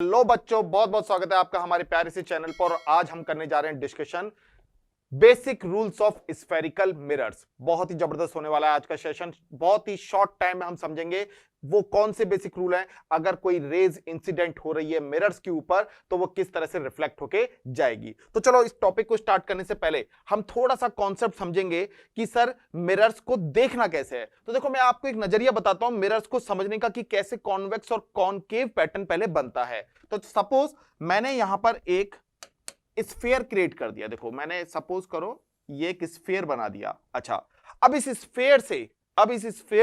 Hello बच्चों, बहुत बहुत स्वागत है आपका हमारे प्यारे से चैनल पर। और आज हम करने जा रहे हैं discussion basic rules of spherical mirrors. बहुत ही जबरदस्त होने वाला है आज का सेशन। बहुत ही शॉर्ट टाइम में हम समझेंगे वो कौन से बेसिक रूल हैं। अगर कोई रेज इंसिडेंट हो रही है मिरर्स के ऊपर तो वो किस तरह से रिफ्लेक्ट होके जाएगी। तो चलो इस टॉपिक को स्टार्ट करने से पहले हम थोड़ा सा कॉन्सेप्ट समझेंगे कि सर मिरर्स को देखना कैसे है। तो देखो मैं आपको एक नजरिया बताता हूं मिरर्स को समझने का कि कैसे कॉन्वेक्स और कॉनकेव पैटर्न पहले बनता है। तो सपोज मैंने यहां पर एक स्फीयर क्रिएट कर दिया। देखो मैंने सपोज करो ये एक स्फीयर बना दिया। अच्छा, अब इस स्फीयर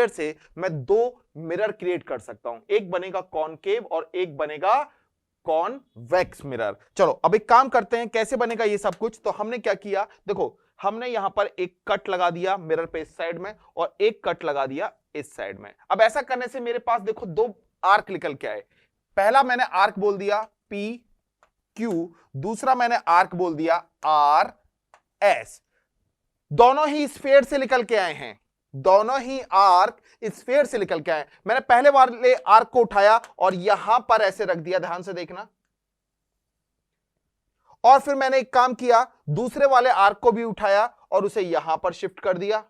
से मैं दो मिरर क्रिएट कर सकता हूं। एक बनेगा कॉनकेव और एक बनेगा कॉन्वेक्स मिरर। चलो अब एक काम करते हैं कैसे बनेगा ये सब कुछ। तो हमने क्या किया, देखो हमने यहां पर एक कट लगा दिया मिरर पे इस साइड में और एक कट लगा दिया इस साइड में। अब ऐसा करने से मेरे पास देखो दो आर्क निकल के आए। पहला मैंने आर्क बोल दिया पी क्यू, दूसरा मैंने आर्क बोल दिया आर एस। दोनों ही स्फीयर से निकल के आए हैं, दोनों ही आर्क स्फीयर से निकल के आए। मैंने पहले वाले आर्क को उठाया और यहां पर ऐसे रख दिया, ध्यान से देखना। और फिर मैंने एक काम किया, दूसरे वाले आर्क को भी उठाया और उसे यहां पर शिफ्ट कर दिया।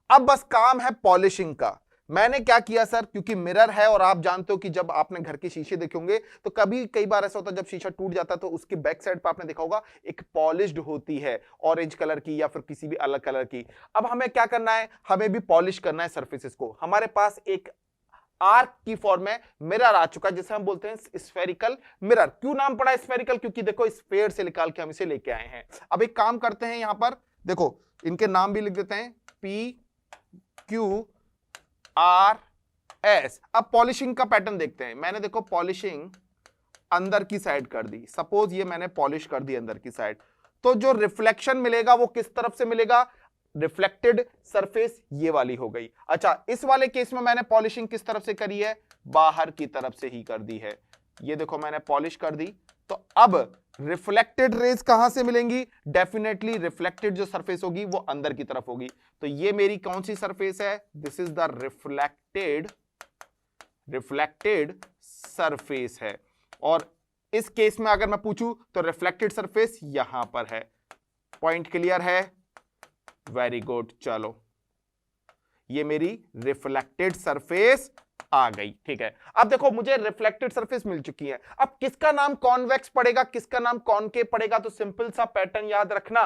अब बस काम है पॉलिशिंग का। मैंने क्या किया सर, क्योंकि मिरर है और आप जानते हो कि जब आपने घर के शीशे देखे होंगे तो कई बार ऐसा होता है जब शीशा टूट जाता है तो उसकी बैक साइड पर आपने देखा होगा एक पॉलिश्ड होती है, ऑरेंज कलर की या फिर किसी भी अलग कलर की। अब हमें क्या करना है, हमें भी पॉलिश करना है सरफेसेस को। हमारे पास एक आर्क की फॉर्म में मिरर आ चुका है जिसे हम बोलते हैं स्फेरिकल मिरर। क्यों नाम पड़ा स्फेरिकल, क्योंकि देखो स्फेयर से निकाल के हम इसे लेके आए हैं। अब एक काम करते हैं, यहां पर देखो इनके नाम भी लिख देते हैं, पी क्यू आर एस। अब पॉलिशिंग का पैटर्न देखते हैं। मैंने देखो पॉलिशिंग अंदर की साइड कर दी। सपोज ये मैंने पॉलिश कर दी अंदर की साइड, तो जो रिफ्लेक्शन मिलेगा वो किस तरफ से मिलेगा, रिफ्लेक्टेड सरफेस ये वाली हो गई। अच्छा, इस वाले केस में मैंने पॉलिशिंग किस तरफ से करी है, बाहर की तरफ से ही कर दी है। ये देखो मैंने पॉलिश कर दी, तो अब रिफ्लेक्टेड रेज कहां से मिलेंगी, डेफिनेटली रिफ्लेक्टेड जो सरफेस होगी वो अंदर की तरफ होगी। तो ये मेरी कौन सी सरफेस है, this is the reflected surface है। और इस केस में अगर मैं पूछूं तो रिफ्लेक्टेड सरफेस यहां पर है। पॉइंट क्लियर है, वेरी गुड। चलो ये मेरी रिफ्लेक्टेड सरफेस आ गई, ठीक है। अब देखो मुझे रिफ्लेक्टेड सरफेस मिल चुकी है। अब किसका नाम कॉन्वेक्स पड़ेगा, किसका नाम कॉनकेव पड़ेगा, तो सिंपल सा पैटर्न याद रखना,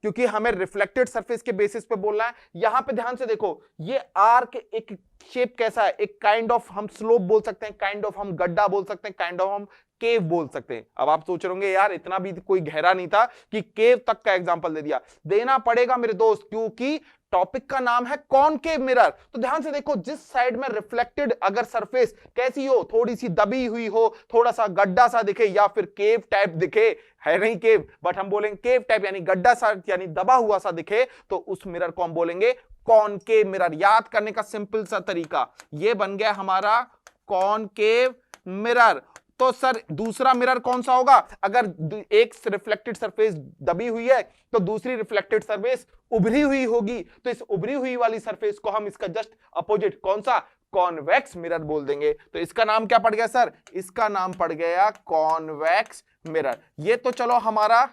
क्योंकि हमें रिफ्लेक्टेड सरफेस के बेसिस पे बोलना है। यहां पे ध्यान से देखो, ये आर्क एक शेप कैसा है, एक काइंड ऑफ हम स्लोप बोल सकते हैं, काइंड ऑफ हम गड्ढा बोल सकते हैं, काइंड ऑफ हम केव बोल सकते हैं। अब आप सोच रहे होंगे यार इतना भी कोई गहरा नहीं था कि केव तक का एग्जांपल दे दिया। देना पड़ेगा मेरे दोस्त, क्योंकि टॉपिक का नाम है कॉनकेव मिरर। तो ध्यान से देखो, जिस साइड में रिफ्लेक्टेड अगर सरफेस कैसी हो, थोड़ी सी दबी हुई हो, थोड़ा सा गड्ढा सा दिखे या फिर केव टाइप दिखे, है नहीं केव बट हम बोलेंगे केव टाइप यानी गड्ढा सा यानी दबा हुआ सा दिखे, तो उस मिरर को हम बोलेंगे कॉनकेव मिरर। याद करने का सिंपल सा तरीका, ये बन गया हमारा कॉनकेव मिरर। तो सर दूसरा मिरर कौन सा होगा, अगर एक रिफ्लेक्टेड सरफेस दबी हुई है तो दूसरी रिफ्लेक्टेड सरफेस उभरी हुई होगी, तो इस उभरी हुई वाली सरफेस को हम इसका जस्ट अपोजिट कौन सा, कॉन्वेक्स मिरर बोल देंगे। तो इसका नाम क्या पड़ गया सर, इसका नाम पड़ गया कॉन्वेक्स मिरर। ये तो चलो हमारा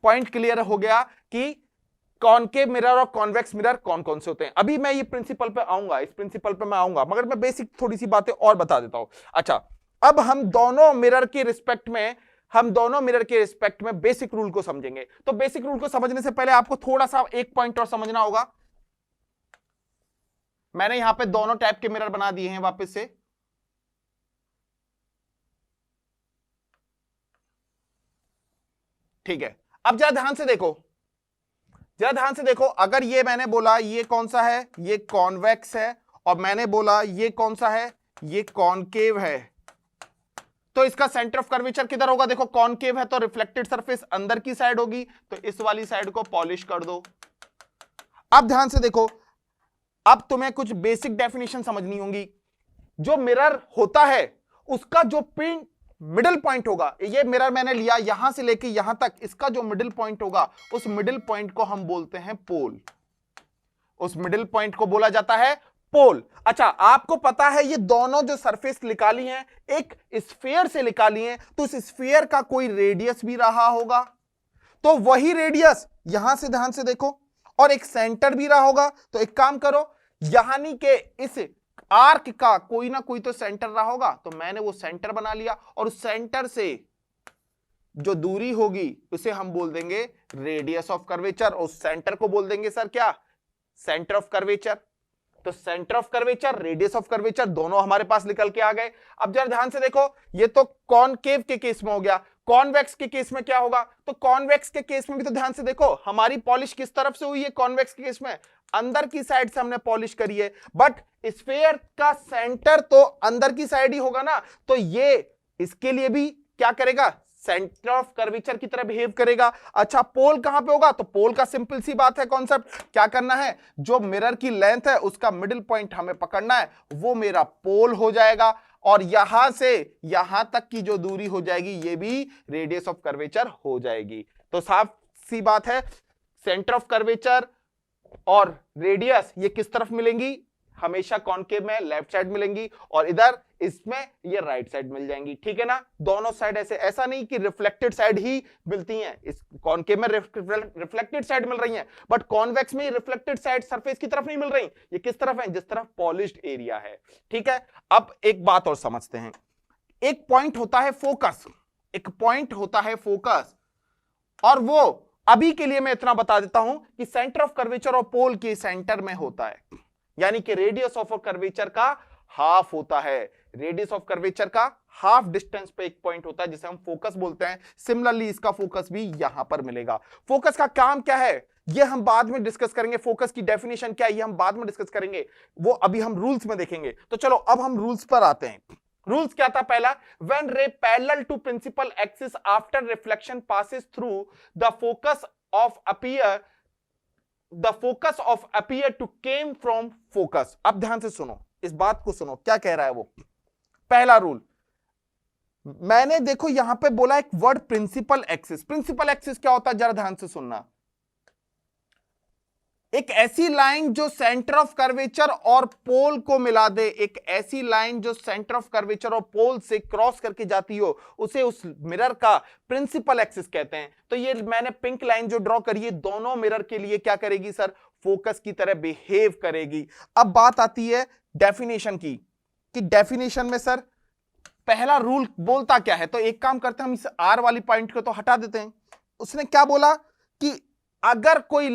पॉइंट क्लियर हो गया कि कॉनकेव मिरर और कॉन्वेक्स मिरर कौन कौन से होते हैं। अभी मैं ये प्रिंसिपल पे आऊंगा, इस प्रिंसिपल पे मैं आऊंगा, मगर मैं बेसिक थोड़ी सी बातें और बता देता हूं। अच्छा, अब हम दोनों मिरर के रिस्पेक्ट में बेसिक रूल को समझेंगे। तो बेसिक रूल को समझने से पहले आपको थोड़ा सा एक पॉइंट और समझना होगा। मैंने यहां पे दोनों टाइप के मिरर बना दिए हैं वापस से। ठीक है, अब जरा ध्यान से देखो, अगर ये मैंने बोला ये कौन सा है, ये कॉन्वेक्स है, और मैंने बोला ये कौन सा है, ये कॉनकेव है, तो इसका सेंटर ऑफ कर्वेचर किधर होगा, देखो कॉनकेव है तो रिफ्लेक्टेड सरफेस अंदर की साइड होगी, तो इस वाली साइड को पॉलिश कर दो। अब ध्यान से देखो, अब तुम्हें कुछ बेसिक डेफिनेशन समझनी होगी। जो मिरर होता है उसका जो पिन मिडिल पॉइंट होगा, ये मिरर मैंने लिया यहां से लेके यहां तक, इसका जो मिडिल पॉइंट होगा उस मिडिल पॉइंट को हम बोलते हैं पोल। उस मिडिल पॉइंट को बोला जाता है पोल। अच्छा, आपको पता है ये दोनों जो सरफेस निकाली हैं एक स्फीयर से निकाली हैं, तो इस स्फीयर का कोई रेडियस भी रहा होगा, तो वही रेडियस यहां से ध्यान से देखो, और एक सेंटर भी रहा होगा। तो एक काम करो, यानी कि इस आर्क का कोई ना कोई तो सेंटर रहा होगा, तो मैंने वो सेंटर बना लिया, और उस सेंटर से जो दूरी होगी उसे हम बोल देंगे रेडियस ऑफ कर्वेचर, और उस सेंटर को बोल देंगे सर क्या, सेंटर ऑफ कर्वेचर। तो centre of curvature, radius of curvature दोनों हमारे पास निकल के आ गए। अब जरा ध्यान से देखो, ये तो कॉनकेव के केस में हो गया, कॉन्वेक्स के केस में क्या होगा, तो कॉन्वेक्स के केस में भी तो ध्यान से देखो, हमारी पॉलिश किस तरफ से हुई है, कॉन्वेक्स के केस में अंदर की साइड से हमने पॉलिश करी है, बट स्फीयर का सेंटर तो अंदर की साइड ही होगा ना, तो ये इसके लिए भी क्या करेगा, सेंटर ऑफ कर्वेचर की तरह बिहेव करेगा। अच्छा, पोल कहां पे होगा, तो पोल का सिंपल सी बात है, कॉन्सेप्ट क्या करना है, जो मिरर की लेंथ है उसका मिडिल पॉइंट हमें पकड़ना है, वो मेरा पोल हो जाएगा, और यहां से यहां तक की जो दूरी हो जाएगी ये भी रेडियस ऑफ कर्वेचर हो जाएगी। तो साफ सी बात है, सेंटर ऑफ कर्वेचर और रेडियस ये किस तरफ मिलेंगी, हमेशा कॉनकेव में लेफ्ट साइड मिलेंगी, और इधर इसमें ये राइट साइड मिल जाएंगी, ठीक है ना। दोनों साइड ऐसा नहीं कि रिफ्लेक्टेड साइड ही मिलती हैं, इस कॉनकेव में रिफ्लेक्टेड साइड मिल रही हैं, बट कॉन्वेक्स में रिफ्लेक्टेड साइड सरफेस की तरफ नहीं मिल रही, ये किस तरफ है, जिस तरफ पॉलिश्ड एरिया है, ठीक है। अब एक बात और समझते हैं, एक पॉइंट होता है फोकस, एक पॉइंट होता है फोकस, और वो अभी के लिए मैं इतना बता देता हूं कि सेंटर ऑफ कर्वेचर और पोल के सेंटर में होता है, यानी कि रेडियस ऑफ कर्वेचर का हाफ होता है, रेडियस ऑफ कर्वेचर का हाफ डिस्टेंस पे एक पॉइंट होता है जिसे हम फोकस बोलते हैं। सिमिलरली इसका फोकस भी यहां पर मिलेगा। फोकस का काम क्या है ये हम बाद में डिस्कस करेंगे, फोकस की डेफिनेशन क्या है ये हम बाद में डिस्कस करेंगे, वो अभी हम रूल्स में देखेंगे। तो चलो अब हम रूल्स पर आते हैं। रूल्स क्या था, पहला, when ray parallel to principal axis after reflection passes through the focus of appear, the focus of appear to came from focus. अब ध्यान से सुनो, इस बात को सुनो क्या कह रहा है वो। पहला रूल, मैंने देखो यहां पे बोला एक word principal axis. Principal axis क्या होता है जरा ध्यान से सुनना, एक ऐसी लाइन जो सेंटर ऑफ कर्वेचर और पोल को मिला दे, एक ऐसी लाइन जो सेंटर ऑफ कर्वेचर और पोल से क्रॉस करके जाती हो, उसे उस मिरर का प्रिंसिपल एक्सिस कहते हैं। तो ये मैंने पिंक लाइन जो ड्रॉ करी है, दोनों मिरर के लिए क्या करेगी सर, फोकस की तरह बिहेव करेगी। अब बात आती है डेफिनेशन की, कि डेफिनेशन में सर पहला रूल बोलता क्या है। तो एक काम करते हैं, हम इस आर वाली पॉइंट को तो हटा देते हैं। उसने क्या बोला कि अगर कोई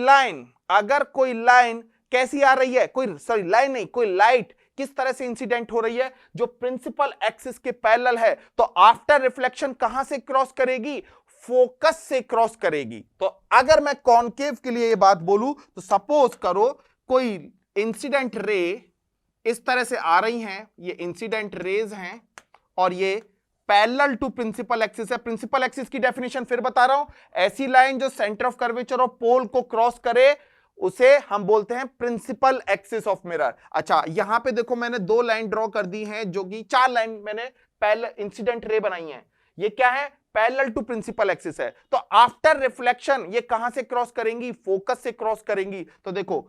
लाइन कैसी आ रही है, लाइन नहीं, कोई लाइट किस तरह से इंसिडेंट हो रही है जो प्रिंसिपल एक्सिस के पैरेलल है, तो आफ्टर रिफ्लेक्शन कहां से क्रॉस करेगी, फोकस से क्रॉस करेगी। तो अगर मैं कॉनकेव के लिए ये बात बोलूं, तो सपोज करो कोई इंसिडेंट रे इस तरह से आ रही हैं, ये इंसिडेंट रेज हैं, और ये पैरेलल टू प्रिंसिपल एक्सिस है। प्रिंसिपल एक्सिस की डेफिनेशन फिर बता रहा हूं, ऐसी लाइन जो सेंटर ऑफ कर्वेचर और पोल को क्रॉस करे उसे हम बोलते हैं प्रिंसिपल एक्सिस ऑफ मिरर। अच्छा, यहां पे देखो मैंने दो लाइन ड्रॉ कर दी हैं, जो कि चार लाइन मैंने पैरेलल इंसिडेंट रे बनाई हैं। ये क्या है, पैरेलल टू प्रिंसिपल एक्सिस है। तो आफ्टर रिफ्लेक्शन ये कहां से क्रॉस करेंगी, फोकस से क्रॉस करेंगी। तो देखो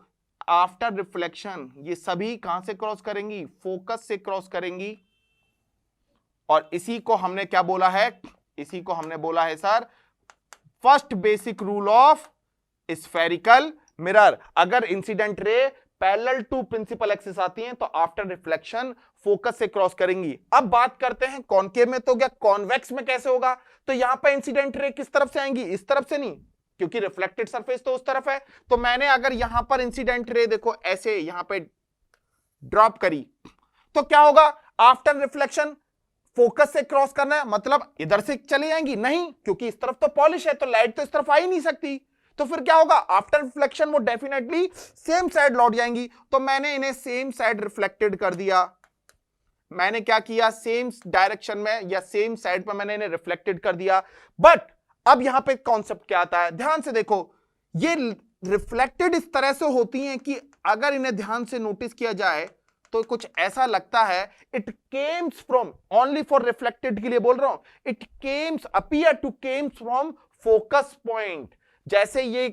आफ्टर रिफ्लेक्शन ये सभी कहां से क्रॉस करेंगी, फोकस से क्रॉस करेंगी। और इसी को हमने क्या बोला है, इसी को हमने बोला है sir first basic rule of spherical mirror. अगर incident ray parallel to principal axis आती हैं तो आफ्टर रिफ्लेक्शन फोकस से क्रॉस करेंगी। अब बात करते हैं कॉनकेव में, तो क्या कॉन्वेक्स में कैसे होगा। तो यहां पर इंसिडेंट रे किस तरफ से आएंगी, इस तरफ से नहीं, क्योंकि रिफ्लेक्टेड सरफेस तो उस तरफ है। तो मैंने अगर यहां पर इंसिडेंट रे देखो ऐसे यहां पे ड्रॉप करी, तो क्या होगा, आफ्टर रिफ्लेक्शन फोकस से क्रॉस करना है, मतलब इधर से चली जाएंगी नहीं, क्योंकि इस तरफ तो पॉलिश है, तो लाइट तो इस तरफ आ ही नहीं सकती। तो फिर क्या होगा, आफ्टर रिफ्लेक्शन वो डेफिनेटली सेम साइड लौट जाएंगी। तो मैंने इन्हें सेम साइड रिफ्लेक्टेड कर दिया। मैंने क्या किया, सेम डायरेक्शन में या सेम साइड पर मैंने इन्हें रिफ्लेक्टेड कर दिया। बट अब यहां पे कॉन्सेप्ट क्या आता है, ध्यान से देखो, ये रिफ्लेक्टेड इस तरह से होती हैं कि अगर इन्हें ध्यान से नोटिस किया जाए तो कुछ ऐसा लगता है, it cames from, only for reflected के लिए बोल रहा हूं, it cames appear to cames from focus point. जैसे ये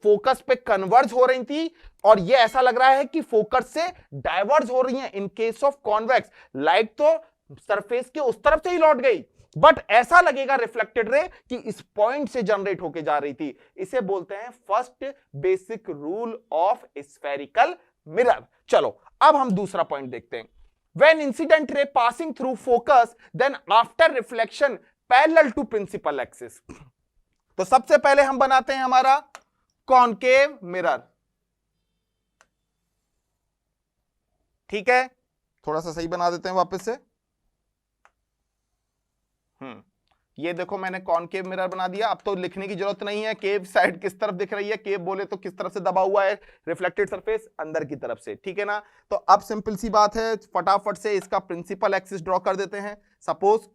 फोकस पे कन्वर्ज हो रही थी और ये ऐसा लग रहा है कि फोकस से डाइवर्ज हो रही है। In case of convex light तो सरफेस के उस तरफ से ही लौट गई, बट ऐसा लगेगा रिफ्लेक्टेड रे कि इस पॉइंट से जनरेट होके जा रही थी। इसे बोलते हैं first basic rule of spherical mirror. चलो अब हम दूसरा पॉइंट देखते हैं। When incident ray passing through focus, then after reflection parallel to principal axis। तो सबसे पहले हम बनाते हैं हमारा कॉनकेव मिरर, ठीक है, थोड़ा सा सही बना देते हैं वापस से। ये देखो मैंने कॉनकेव मिरर बना दिया। अब तो लिखने की जरूरत नहीं है केव साइड किस तरफ दिख रही है, केव बोले तो किस तरफ से दबा हुआ है रिफ्लेक्टेड सरफेस, अंदर की तरफ से, ठीक है ना। तो अब सिंपल सी बात है, फटाफट से इसका प्रिंसिपल एक्सिस ड्रॉ कर देते हैं। सपोज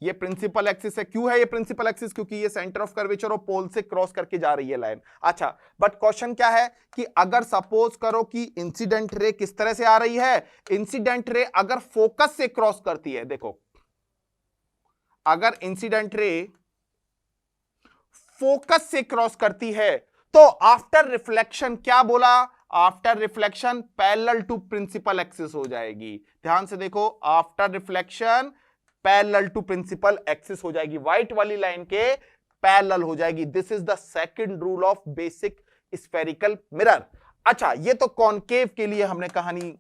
ये प्रिंसिपल एक्सिस है। क्यों है ये प्रिंसिपल एक्सिस? क्योंकि ये सेंटर ऑफ कर्वेचर और पोल से क्रॉस करके जा रही है लाइन। अच्छा, बट क्वेश्चन क्या है कि अगर सपोज करो कि इंसिडेंट रे किस तरह से आ रही है, इंसिडेंट रे अगर फोकस से क्रॉस करती है, देखो अगर इंसिडेंट रे फोकस से क्रॉस करती है तो आफ्टर रिफ्लेक्शन क्या बोला, after reflection parallel to principal axis हो जाएगी। ध्यान से देखो, after reflection parallel to principal axis हो जाएगी, व्हाइट वाली लाइन के पैरेलल हो जाएगी। This is the second rule of basic spherical mirror. अच्छा, ये तो कॉनकेव के लिए हमने कहानी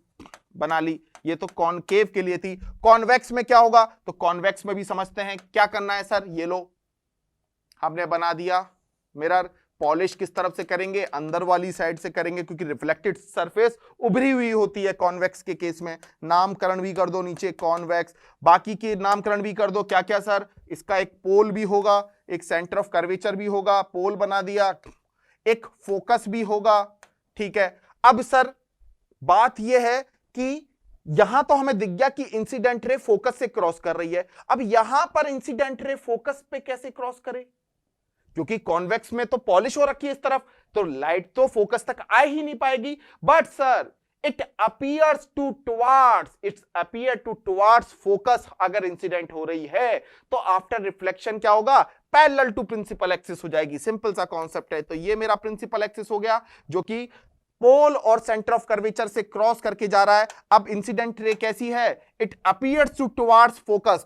बना ली, ये तो कॉनकेव के लिए थी। कॉन्वेक्स में क्या होगा? तो कॉन्वेक्स में भी समझते हैं क्या करना है सर। ये लो हमने बना दिया मिरर। पॉलिश किस तरफ से करेंगे? अंदर वाली साइड से करेंगे, क्योंकि रिफ्लेक्टेड सरफेस उभरी हुई होती है कॉन्वेक्स के केस में। नामकरण भी कर दो नीचे कॉन्वेक्स, बाकी के नामकरण भी कर दो। क्या क्या सर? इसका एक पोल भी होगा, एक सेंटर ऑफ कर्वेचर भी होगा, पोल बना दिया, एक फोकस भी होगा, ठीक है। अब सर बात यह है कि यहां तो हमें दिख गया कि इंसिडेंट रे फोकस से क्रॉस कर रही है। अब यहां पर इंसिडेंट रे फोकस पे कैसे क्रॉस करे? क्योंकि कॉन्वेक्स में तो पॉलिश हो रखी है इस तरफ, तो लाइट तो फोकस तक आ ही नहीं पाएगी। But sir it appears to towards focus अगर इंसिडेंट हो रही है तो आफ्टर रिफ्लेक्शन क्या होगा? पैरेलल टू प्रिंसिपल एक्सिस हो जाएगी। सिंपल सा कॉन्सेप्ट है। तो ये मेरा प्रिंसिपल एक्सिस हो गया जो कि पोल और सेंटर ऑफ कर्वेचर से क्रॉस करके जा रहा है। अब इंसिडेंट रे कैसी है? It appears towards focus.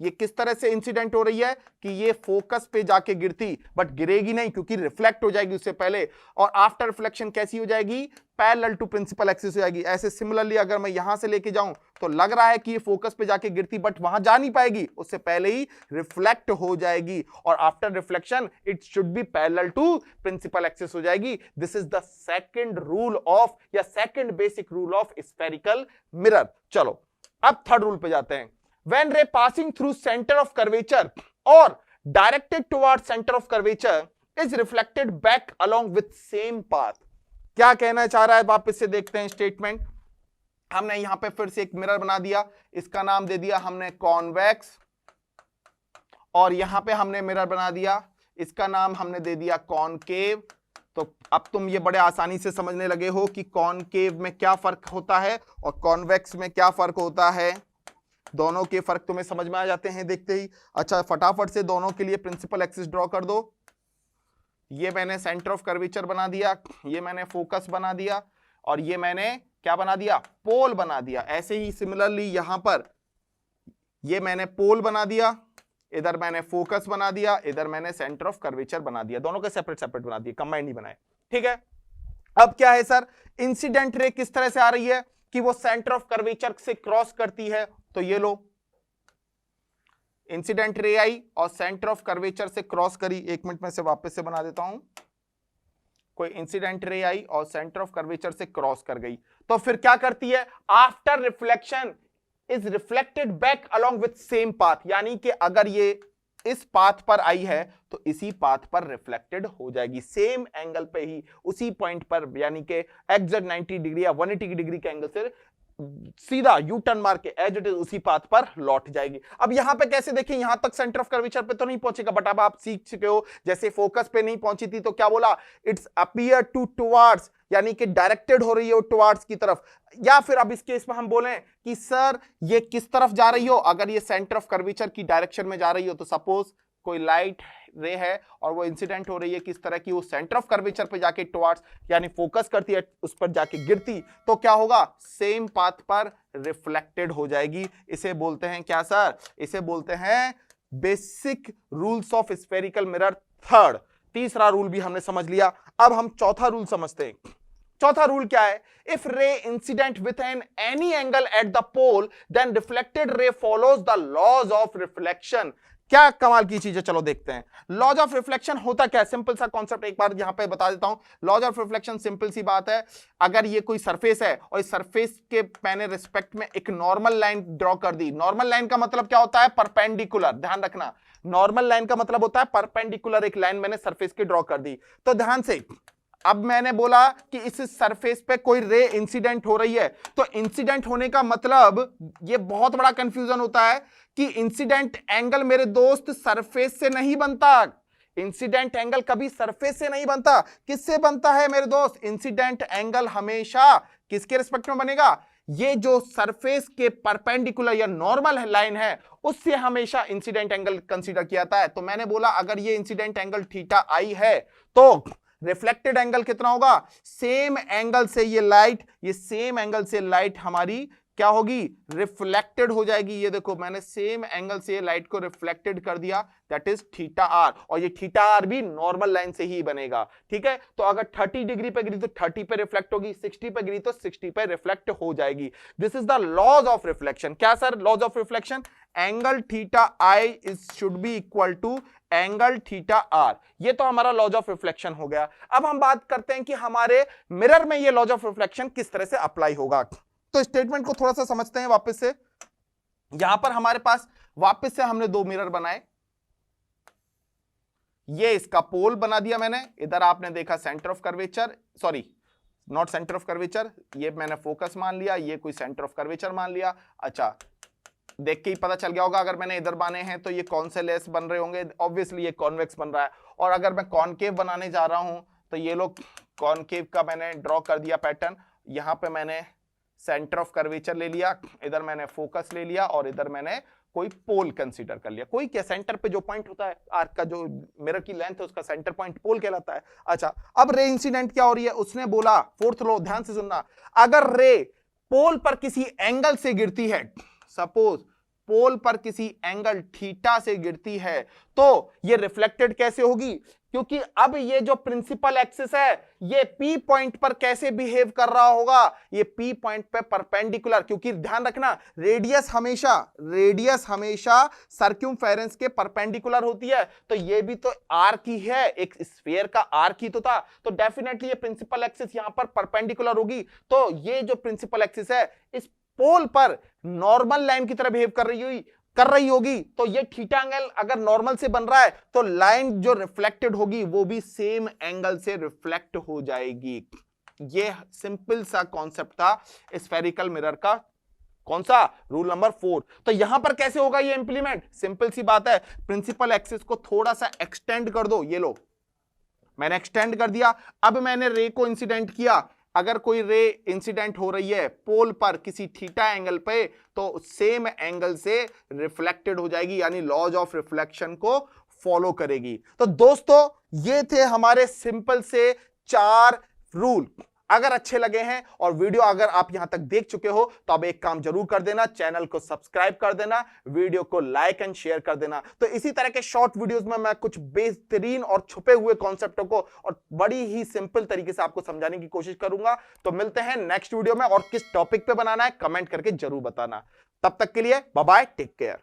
ये किस तरह से इंसिडेंट हो रही है कि ये फोकस पे जाके गिरती, बट गिरेगी नहीं क्योंकि रिफ्लेक्ट हो जाएगी उससे पहले। और आफ्टर रिफ्लेक्शन कैसी हो जाएगी? पैरेलल टू प्रिंसिपल एक्सिस हो जाएगी। ऐसे सिमिलरली अगर मैं यहां से लेके जाऊं तो लग रहा है कि ये फोकस पे जाके गिरती, बट वहां जा नहीं पाएगी, उससे पहले ही रिफ्लेक्ट हो जाएगी। और after reflection it should be parallel to principal axis हो जाएगी। This is the second rule of, या second basic rule of spherical mirror. चलो अब थर्ड रूल पे जाते हैं। When ray passing through center of curvature or directed towards center of curvature is reflected back along with same path। क्या कहना चाह रहा है? वापस से देखते हैं स्टेटमेंट। हमने यहां पे फिर से एक मिरर बना दिया, इसका नाम दे दिया हमने कॉन्वेक्स, और यहां पे हमने मिरर बना दिया, इसका नाम हमने दे दिया कॉनकेव। तो अब तुम ये बड़े आसानी से समझने लगे हो कि कॉनकेव में क्या फर्क होता है और कॉन्वेक्स में क्या फर्क होता है। दोनों के फर्क तुम्हें समझ में आ जाते हैं देखते ही। अच्छा, फटाफट से दोनों के लिए प्रिंसिपल एक्सिस ड्रॉ कर दो। ये मैंने सेंटर ऑफ कर्वेचर बना दिया, ये मैंने फोकस बना दिया, और ये मैंने क्या बना दिया? पोल बना दिया। ऐसे ही सिमिलरली यहां पर ये मैंने पोल बना दिया, इधर मैंने फोकस बना दिया, इधर मैंने सेंटर ऑफ कर्वेचर बना दिया। दोनों के सेपरेट सेपरेट बना दिए, कंबाइंड नहीं बनाए, ठीक है। अब क्या है सर? इंसिडेंट रे किस तरह से आ रही है कि वो सेंटर ऑफ कर्वेचर से क्रॉस करती है। तो ये लो, इंसिडेंट रे आई और सेंटर ऑफ कर्वेचर से क्रॉस करी। एक मिनट में से वापस से बना देता हूं। कोई इंसिडेंट रे आई और सेंटर ऑफ कर्वेचर से क्रॉस कर गई, तो फिर क्या करती है? After reflection is reflected back along with same path. यानी कि अगर ये इस पाथ पर आई है तो इसी पाथ पर रिफ्लेक्टेड हो जाएगी, सेम एंगल पे ही, उसी पॉइंट पर, यानी कि एग्जैक्ट 90 डिग्री या 180 डिग्री के एंगल से सीधा यू टर्न मार के एज इट इज उसी पाथ पर लौट जाएगी। अब यहां पे कैसे देखें? यहां तक सेंटर ऑफ कर्वेचर पे तो नहीं पहुंचेगा, बट अब आप सीख चुके हो। जैसे फोकस पे नहीं पहुंची थी तो क्या बोला? इट्स अपीयर टू टुवर्ड्स, यानी कि डायरेक्टेड हो रही है टुवर्ड्स की तरफ। या फिर अब इस केस में हम बोलें कि सर ये किस तरफ जा रही हो, अगर ये सेंटर ऑफ कर्वेचर की डायरेक्शन में जा रही हो तो सपोज कोई लाइट रे है और वो इंसिडेंट हो रही है किस तरह की, वो सेंटर ऑफ कर्वेचर पे जाके टुवर्ड्स यानी फोकस करती है, उस पर जाके गिरती, तो क्या होगा, सेम पाथ पर रिफ्लेक्टेड हो जाएगी। इसे बोलते हैं क्या सर, इसे बोलते हैं basic rules of spherical mirror third. तीसरा रूल भी हमने समझ लिया, अब हम चौथा रूल समझते हैं। चौथा रूल क्या है, if ray incident with an any angle at the pole then reflected ray follows the laws of reflection. क्या कमाल की चीज है, चलो देखते हैं। लॉज ऑफ रिफ्लेक्शन होता क्या है, सिंपल सा कॉन्सेप्ट एक बार यहां पे बता देता हूं। लॉज ऑफ रिफ्लेक्शन सिंपल सी बात है, अगर ये कोई सरफेस है और इस सरफेस के मैंने रिस्पेक्ट में एक नॉर्मल लाइन ड्रॉ कर दी, नॉर्मल लाइन का मतलब क्या होता है, परपेंडिकुलर, ध्यान रखना, नॉर्मल लाइन का मतलब होता है परपेंडिकुलर, एक लाइन मैंने सरफेस की ड्रॉ कर दी। तो ध्यान से, अब मैंने बोला कि इस सरफेस पे कोई रे इंसिडेंट हो रही है, तो इंसिडेंट होने का मतलब, ये बहुत बड़ा कंफ्यूजन होता है कि इंसिडेंट एंगल मेरे दोस्त सरफेस से नहीं बनता। इंसिडेंट एंगल कभी सरफेस से नहीं बनता, किससे बनता है मेरे दोस्त, इंसिडेंट एंगल हमेशा किसके रिस्पेक्ट में बनेगा, ये जो सरफेस के परपेंडिकुलर या नॉर्मल लाइन है उससे हमेशा इंसिडेंट एंगल कंसीडर किया जाता है। तो मैंने बोला अगर ये इंसिडेंट एंगल थीटा आई है तो रिफ्लेक्टेड एंगल कितना होगा, सेम एंगल से ये लाइट, ये सेम एंगल से लाइट हमारी क्या होगी, रिफ्लेक्टेड हो जाएगी। ये देखो मैंने सेम एंगल से लाइट को रिफ्लेक्टेड कर दिया, दैट इज थीटा आर, और ये थीटा आर भी नॉर्मल लाइन से ही बनेगा, ठीक है। तो अगर 30 डिग्री पे गिरी तो 30 पे रिफ्लेक्ट होगी, 60 पे गिरी तो 60 पे रिफ्लेक्ट हो जाएगी। This is the laws of reflection. क्या sir, laws of reflection, angle theta I is should be equal to angle theta R, ये तो हमारा लॉज ऑफ रिफ्लेक्शन हो गया। अब हम बात करते हैं कि हमारे मिरर में ये लॉज ऑफ रिफ्लेक्शन किस तरह से अप्लाई होगा। तो स्टेटमेंट को थोड़ा सा समझते हैं वापस से। यहां पर हमारे पास वापस से हमने दो मिरर बनाए, ये इसका पोल बना दिया मैंने, इधर आपने देखा centre of curvature, sorry not centre of curvature, ये मैंने फोकस मान लिया, ये कोई सेंटर ऑफ कर्वेचर मान लिया। अच्छा, देख के ही पता चल गया होगा अगर मैंने इधर बाने हैं तो ये कौन से लेस बन रहे होंगे, ऑब्वियसली ये कॉन्वेक्स बन रहा है। और अगर मैं कॉनकेव बनाने जा रहा हूं तो ये लोग कॉनकेव का मैंने ड्रॉ कर दिया पैटर्न, यहां पे मैंने सेंटर ऑफ कर्वेचर ले लिया, इधर मैंने फोकस ले लिया और इधर मैंने कोई पोल कंसीडर कर लिया। कोई क्या, सेंटर पे जो पॉइंट होता है आर्क का, जो मिरर की लेंथ है उसका सेंटर पॉइंट पोल कहलाता है। अच्छा, अब रे इंसिडेंट क्या हो रही है, उसने बोला, फोर्थ लॉ ध्यान से सुनना, अगर रे पोल पर किसी एंगल से गिरती है, सपोज पोल पर किसी एंगल थीटा से गिरती है, तो ये रिफ्लेक्टेड कैसे होगी, क्योंकि अब ये जो प्रिंसिपल एक्सिस है ये पी पॉइंट पर कैसे बिहेव कर रहा होगा, ये पी पॉइंट पे परपेंडिकुलर, क्योंकि ध्यान रखना रेडियस हमेशा सर्क्यूमफेरेंस के परपेंडिकुलर होती है, तो ये भी तो आर्क ही है, एक स्फीयर का आर्क ही तो था, तो डेफिनेटली ये प्रिंसिपल एक्सिस यहां पर परपेंडिकुलर होगी। तो ये जो प्रिंसिपल एक्सिस है इस पोल पर नॉर्मल लाइन की तरह बिहेव कर रही होगी, तो ये थीटा एंगल अगर नॉर्मल से बन रहा है तो लाइन जो रिफ्लेक्टेड होगी वो भी सेम एंगल से रिफ्लेक्ट हो जाएगी। ये सिंपल सा कॉन्सेप्ट था स्फेरिकल मिरर का, कौन सा, रूल नंबर 4। तो यहां पर कैसे होगा ये इंप्लीमेंट, सिंपल सी बात है, प्रिंसिपल एक्सिस को थोड़ा सा एक्सटेंड कर दो, ये लो मैंने एक्सटेंड कर दिया, अब मैंने रे को इंसिडेंट किया, अगर कोई रे इंसिडेंट हो रही है पोल पर किसी थीटा एंगल पे तो सेम एंगल से रिफ्लेक्टेड हो जाएगी, यानी लॉज ऑफ रिफ्लेक्शन को फॉलो करेगी। तो दोस्तों ये थे हमारे सिंपल से 4 रूल। अगर अच्छे लगे हैं और वीडियो अगर आप यहां तक देख चुके हो तो अब एक काम जरूर कर देना, चैनल को सब्सक्राइब कर देना, वीडियो को लाइक एंड शेयर कर देना। तो इसी तरह के शॉर्ट वीडियोस में मैं कुछ बेहतरीन और छुपे हुए कॉन्सेप्टों को और बड़ी ही सिंपल तरीके से आपको समझाने की कोशिश करूंगा। तो मिलते हैं नेक्स्ट वीडियो में, और किस टॉपिक पे बनाना है कमेंट करके जरूर बताना। तब तक के लिए बाय बाय, टेक केयर।